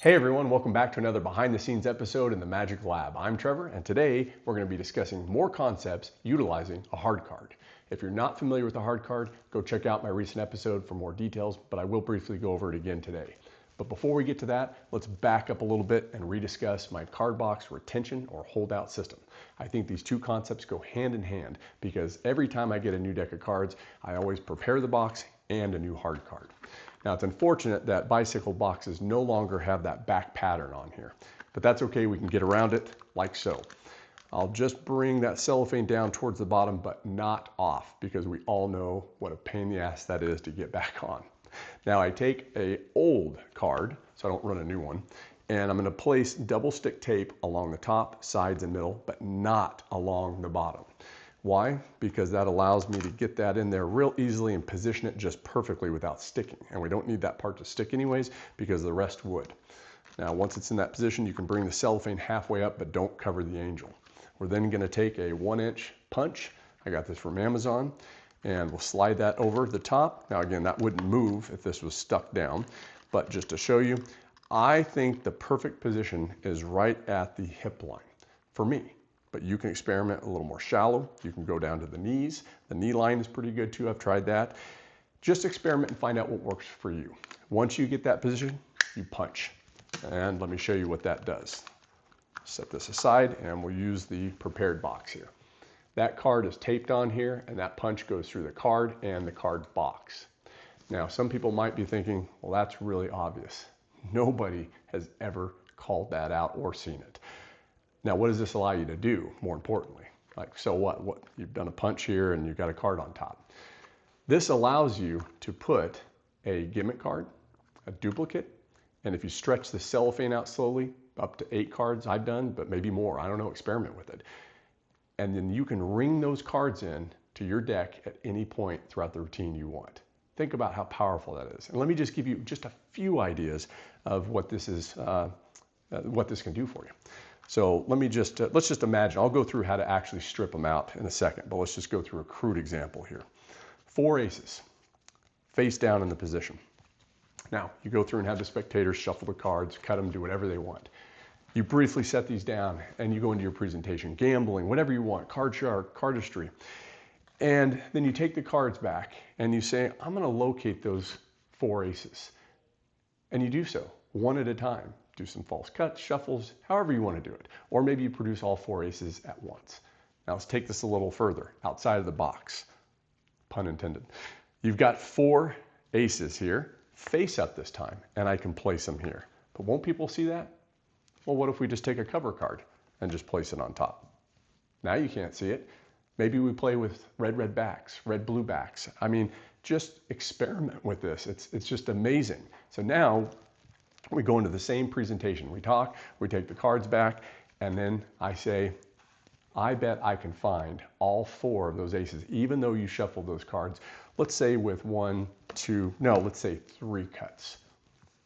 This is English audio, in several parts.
Hey everyone, welcome back to another behind the scenes episode in the Magic Lab. I'm Trevor, and today we're going to be discussing more concepts utilizing a hard card. If you're not familiar with a hard card, go check out my recent episode for more details, but I will briefly go over it again today. But before we get to that, let's back up a little bit and rediscuss my card box retention or holdout system. I think these two concepts go hand in hand because every time I get a new deck of cards, I always prepare the box and a new hard card. Now it's unfortunate that bicycle boxes no longer have that back pattern on here, but that's okay, we can get around it like so. I'll just bring that cellophane down towards the bottom, but not off, because we all know what a pain in the ass that is to get back on. Now I take an old card, so I don't run a new one, and I'm gonna place double stick tape along the top, sides, and middle, but not along the bottom. Why? Because that allows me to get that in there real easily and position it just perfectly without sticking. And we don't need that part to stick anyways because the rest would. Now, once it's in that position, you can bring the cellophane halfway up, but don't cover the angel. We're then gonna take a 1-inch punch. I got this from Amazon, and we'll slide that over the top. Now again, that wouldn't move if this was stuck down, but just to show you, I think the perfect position is right at the hip line for me. But you can experiment a little more shallow. You can go down to the knees. The knee line is pretty good too, I've tried that. Just experiment and find out what works for you. Once you get that position, you punch. And let me show you what that does. Set this aside and we'll use the prepared box here. That card is taped on here and that punch goes through the card and the card box. Now, some people might be thinking, well, that's really obvious. Nobody has ever called that out or seen it. Now, what does this allow you to do, more importantly? Like, so what? You've done a punch here and you've got a card on top. This allows you to put a gimmick card, a duplicate, and if you stretch the cellophane out slowly, up to 8 cards I've done, but maybe more, I don't know, experiment with it. And then you can ring those cards in to your deck at any point throughout the routine you want. Think about how powerful that is. And let me just give you just a few ideas of what this is, what this can do for you. So let me just, let's just imagine, I'll go through how to actually strip them out in a second, but let's just go through a crude example here. 4 aces, face down in the position. Now, you go through and have the spectators shuffle the cards, cut them, do whatever they want. You briefly set these down and you go into your presentation, gambling, whatever you want, card shark, cardistry. And then you take the cards back and you say, I'm gonna locate those 4 aces. And you do so, one at a time. Do some false cuts, shuffles, however you want to do it. Or maybe you produce all 4 aces at once. Now let's take this a little further, outside of the box, pun intended. You've got 4 aces here, face up this time, and I can place them here. But won't people see that? Well, what if we just take a cover card and just place it on top? Now you can't see it. Maybe we play with red backs, red-blue backs. I mean, just experiment with this. It's just amazing. So now, we go into the same presentation. We talk, we take the cards back, and then I say, I bet I can find all 4 of those aces, even though you shuffled those cards. Let's say with 1, 2, no, let's say 3 cuts.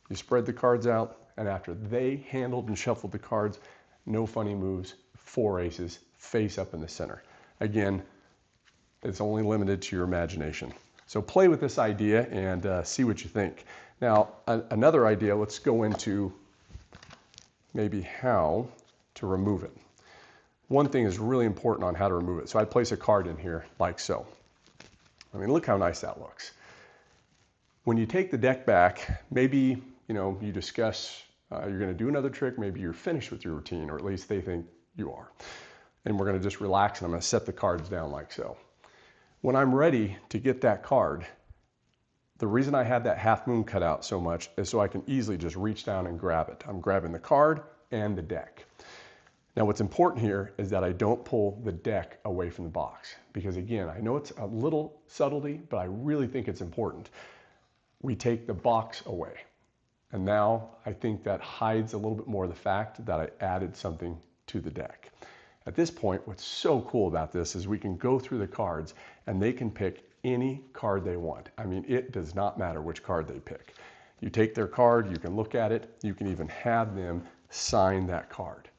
You spread the cards out, and after they handled and shuffled the cards, no funny moves, 4 aces, face up in the center. Again, it's only limited to your imagination. So play with this idea and see what you think. Now, another idea, let's go into maybe how to remove it. One thing is really important on how to remove it. So I place a card in here like so. I mean, look how nice that looks. When you take the deck back, maybe, you discuss you're gonna do another trick, maybe you're finished with your routine, or at least they think you are. And we're gonna just relax and I'm gonna set the cards down like so. When I'm ready to get that card, the reason I had that half moon cut out so much is so I can easily just reach down and grab it. I'm grabbing the card and the deck. Now what's important here is that I don't pull the deck away from the box, because again, I know it's a little subtlety, but I really think it's important. We take the box away. And now I think that hides a little bit more of the fact that I added something to the deck. At this point, what's so cool about this is we can go through the cards and they can pick any card they want. I mean, it does not matter which card they pick. You take their card, you can look at it, you can even have them sign that card.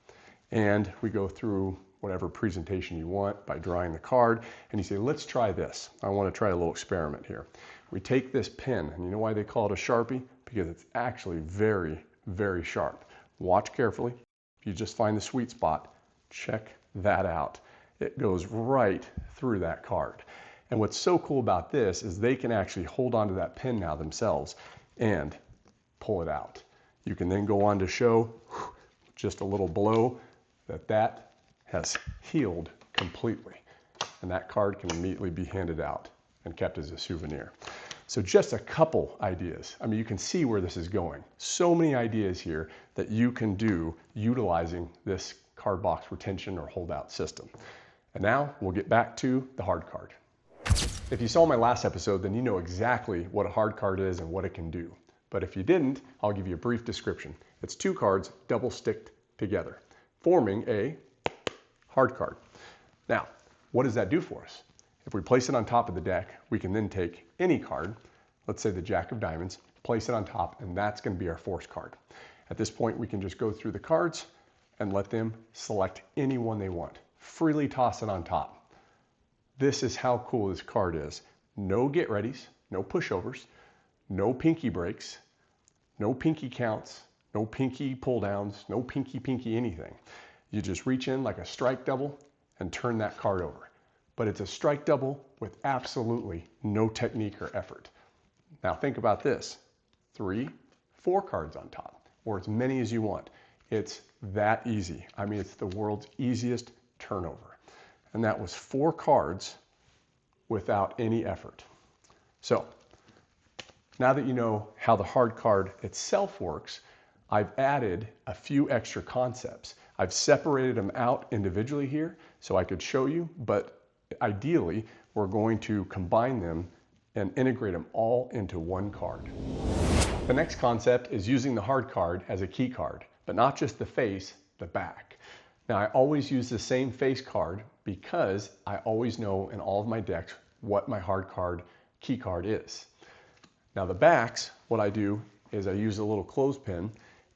And we go through whatever presentation you want by drawing the card, and you say, let's try this. I want to try a little experiment here. We take this pen, and you know why they call it a Sharpie? Because it's actually very, very sharp. Watch carefully. If you just find the sweet spot, check that out. It goes right through that card. And what's so cool about this is they can actually hold onto that pin now themselves and pull it out. You can then go on to show just a little blow that has healed completely. And that card can immediately be handed out and kept as a souvenir. So just a couple ideas. I mean, you can see where this is going. So many ideas here that you can do utilizing this card box retention or holdout system. And now we'll get back to the hard card. If you saw my last episode, then you know exactly what a hard card is and what it can do. But if you didn't, I'll give you a brief description. It's two cards double sticked together, forming a hard card. Now, what does that do for us? If we place it on top of the deck, we can then take any card, let's say the Jack of Diamonds, place it on top, and that's going to be our force card. At this point, we can just go through the cards and let them select any one they want. Freely toss it on top. This is how cool this card is. No get readies, no pushovers, no pinky breaks, no pinky counts, no pinky pull downs, no pinky anything. You just reach in like a strike double and turn that card over. But it's a strike double with absolutely no technique or effort. Now think about this, 3, 4 cards on top, or as many as you want. It's that easy. I mean, it's the world's easiest turnover. And that was 4 cards without any effort. So now that you know how the hard card itself works, I've added a few extra concepts. I've separated them out individually here so I could show you, but ideally we're going to combine them and integrate them all into one card. The next concept is using the hard card as a key card, but not just the face, the back. Now I always use the same face card because I always know in all of my decks what my hard card key card is. Now the backs, what I do is I use a little clothespin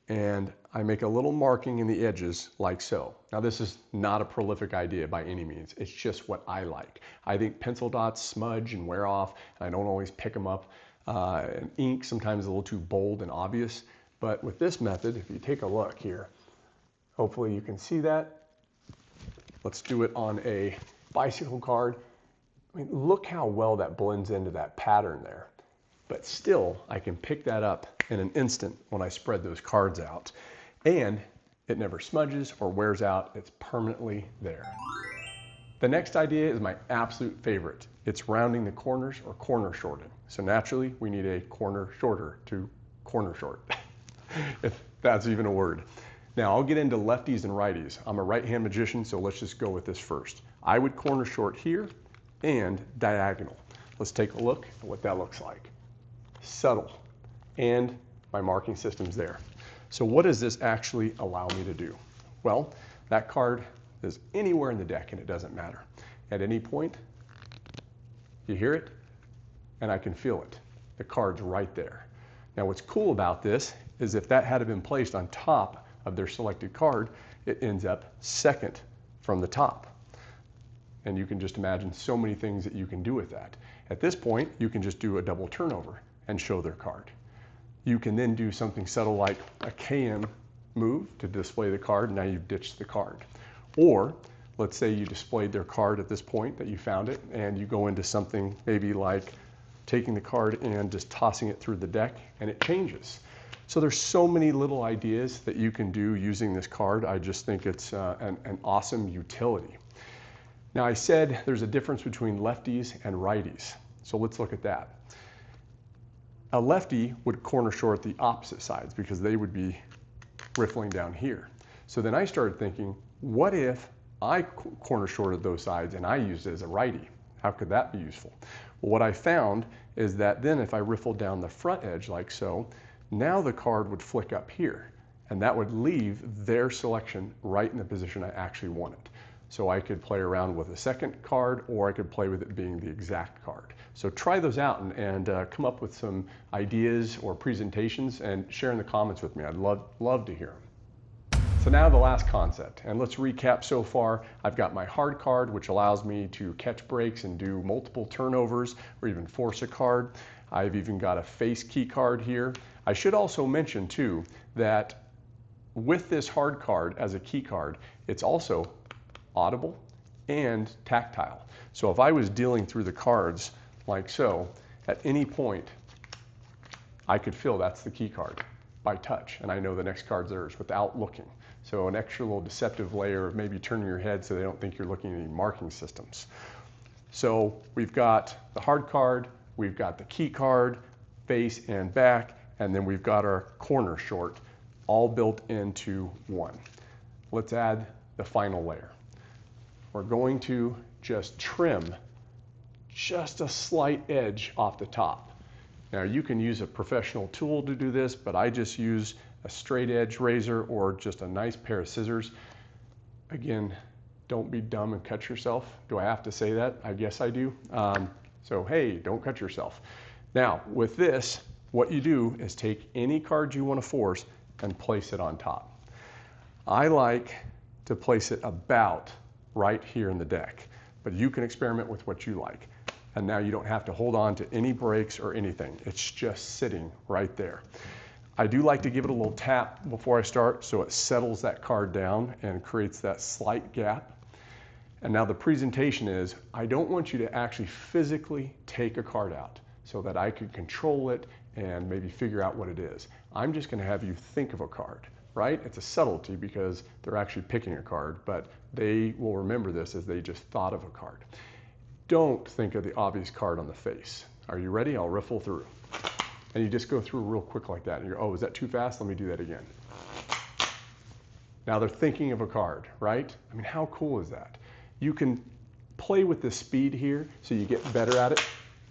and I make a little marking in the edges like so. Now this is not a prolific idea by any means. It's just what I like. I think pencil dots smudge and wear off, and I don't always pick them up. And ink sometimes is a little too bold and obvious. But with this method, if you take a look here, hopefully you can see that. Let's do it on a bicycle card. I mean, look how well that blends into that pattern there. But still, I can pick that up in an instant when I spread those cards out. And it never smudges or wears out. It's permanently there. The next idea is my absolute favorite. It's rounding the corners or corner shorting. So naturally, we need a corner shorter to corner short, if that's even a word. Now I'll get into lefties and righties. I'm a right-hand magician, so let's just go with this first. I would corner short here and diagonal. Let's take a look at what that looks like. Subtle, and my marking system's there. So what does this actually allow me to do? Well, that card is anywhere in the deck and it doesn't matter. At any point, you hear it and I can feel it. The card's right there. Now what's cool about this is if that had been placed on top of their selected card, it ends up second from the top. And you can just imagine so many things that you can do with that. At this point, you can just do a double turnover and show their card. You can then do something subtle like a KM move to display the card. Now you've ditched the card. Or let's say you displayed their card at this point that you found it, and you go into something maybe like taking the card and just tossing it through the deck, and it changes. So there's so many little ideas that you can do using this card. I just think it's an awesome utility. Now I said there's a difference between lefties and righties. So let's look at that. A lefty would corner short the opposite sides because they would be riffling down here. So then I started thinking, what if I corner shorted those sides and I used it as a righty? How could that be useful? Well, what I found is that then if I riffled down the front edge like so, now the card would flick up here, and that would leave their selection right in the position I actually wanted. So I could play around with a second card, or I could play with it being the exact card. So try those out and come up with some ideas or presentations and share in the comments with me. I'd love to hear them. So now the last concept, and let's recap so far. I've got my hard card, which allows me to catch breaks and do multiple turnovers or even force a card. I've even got a face key card here. I should also mention too that with this hard card as a key card, it's also audible and tactile. So if I was dealing through the cards like so, at any point, I could feel that's the key card by touch, and I know the next card's theirs without looking. So an extra little deceptive layer of maybe turning your head so they don't think you're looking at any marking systems. So we've got the hard card, we've got the key card, face and back, and then we've got our corner short, all built into one. Let's add the final layer. We're going to just trim just a slight edge off the top. Now you can use a professional tool to do this, but I just use a straight edge razor or just a nice pair of scissors. Again, don't be dumb and cut yourself. Do I have to say that? I guess I do. So hey, don't cut yourself. Now with this, what you do is take any card you want to force and place it on top. I like to place it about right here in the deck, but you can experiment with what you like. And now you don't have to hold on to any breaks or anything. It's just sitting right there. I do like to give it a little tap before I start so it settles that card down and creates that slight gap. And now the presentation is, I don't want you to actually physically take a card out so that I could control it and maybe figure out what it is. I'm just going to have you think of a card, right? It's a subtlety because they're actually picking a card, but they will remember this as they just thought of a card. Don't think of the obvious card on the face. Are you ready? I'll riffle through. And you just go through real quick like that. And you're, oh, is that too fast? Let me do that again. Now they're thinking of a card, right? I mean, how cool is that? You can play with the speed here so you get better at it,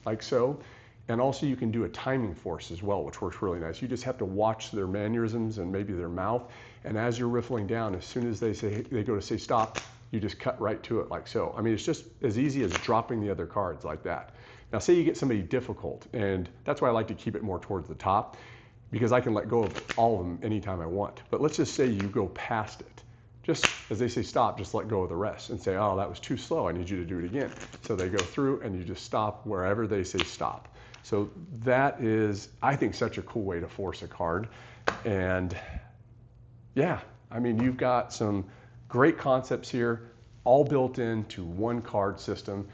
like so. And also you can do a timing force as well, which works really nice. You just have to watch their mannerisms and maybe their mouth. And as you're riffling down, as soon as they go to say stop, you just cut right to it like so. I mean, it's just as easy as dropping the other cards like that. Now say you get somebody difficult, and that's why I like to keep it more towards the top, because I can let go of all of them anytime I want. But let's just say you go past it. Just as they say stop, just let go of the rest and say, oh, that was too slow, I need you to do it again. So they go through and you just stop wherever they say stop. So that is, I think, such a cool way to force a card. And yeah, I mean, you've got some great concepts here, all built into one card system.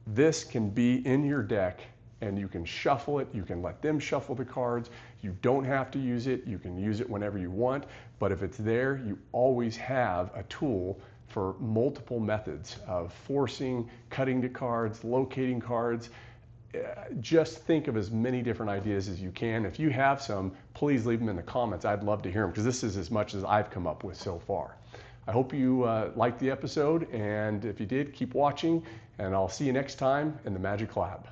This can be in your deck and you can shuffle it. You can let them shuffle the cards. You don't have to use it. You can use it whenever you want. But if it's there, you always have a tool for multiple methods of forcing, cutting to cards, locating cards. Just think of as many different ideas as you can. If you have some, please leave them in the comments. I'd love to hear them because this is as much as I've come up with so far. I hope you liked the episode, and if you did, keep watching, and I'll see you next time in the Magic Lab.